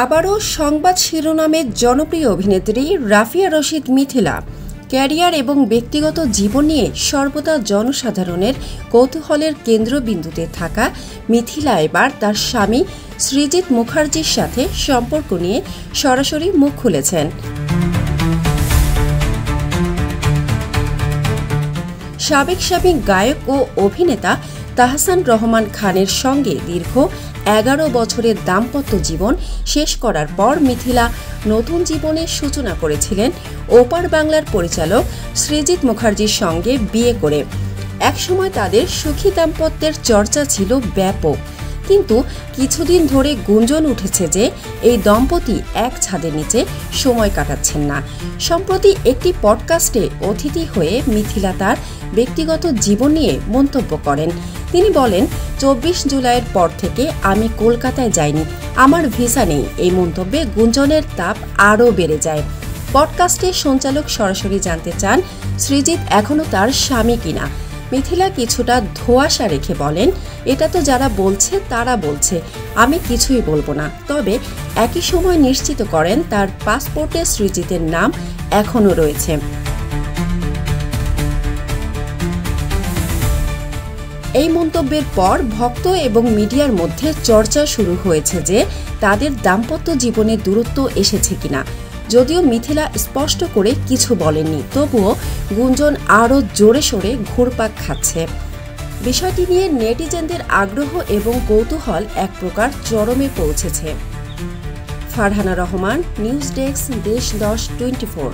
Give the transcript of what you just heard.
আবারও সংবাদ শিরোনামে জনপ্রিয় অভিনেত্রী রাফিয়া রশিদ মিথিলা ক্যারিয়ার এবং ব্যক্তিগত জীবন নিয়ে সর্বদা জনসাধারণের কৌতূহলের কেন্দ্রবিন্দুতে থাকা মিথিলা এবার তার স্বামী সৃজিত মুখার্জির সাথে সম্পর্ক নিয়ে সরাসরি মুখ খুলেছেন। সাবেক স্বামী গায়ক ও অভিনেতা তাহসান রহমান খানের সঙ্গে দীর্ঘ 11 বছরের দাম্পত্য জীবন শেষ করার পর মিথিলা নতুন জীবনের সূচনা করেছিলেন ওপার বাংলার পরিচালক সৃজিত মুখার্জির সঙ্গে বিয়ে করে। একসময় তাদের সুখী দাম্পত্যের চর্চা ছিল ব্যাপক, কিন্তু কিছুদিন ধরে গুঞ্জন উঠেছে যে এই দম্পতি এক ছাদের নিচে সময় কাটাচ্ছেন না। সম্প্রতি একটি পডকাস্টে অতিথি হয়ে মিথিলা তার ব্যক্তিগত জীবন নিয়ে মন্তব্য করেন। তিনি বলেন, 24 জুলাইয়ের পর থেকে আমি কলকাতায় যাইনি, আমার ভিসা নেই। এই মন্তব্যে গুঞ্জনের তাপ আরও বেড়ে যায়। পডকাস্টে সঞ্চালক সরাসরি জানতে চান সৃজিত এখনও তার স্বামী কিনা। মিথিলা কিছুটা ধোঁয়াশা রেখে বলেন, এটা তো যারা বলছে তারা বলছে, আমি কিছুই বলবো না। তবে একই সময় নিশ্চিত করেন তার পাসপোর্টে সৃজিতের নাম এখনও রয়েছে। এই মন্তব্যের পর ভক্ত এবং মিডিয়ার মধ্যে চর্চা শুরু হয়েছে যে তাদের দাম্পত্য জীবনে দূরত্ব এসেছে কিনা। যদিও মিথিলা স্পষ্ট করে কিছু বলেননি, তবুও গুঞ্জন আরও জোরে সোরে ঘুরপাক খাচ্ছে। বিষয়টি নিয়ে নেটিজেনদের আগ্রহ এবং কৌতূহল এক প্রকার চরমে পৌঁছেছে। ফারহানা রহমান, নিউজ ডেস্ক, দেশ 10 24।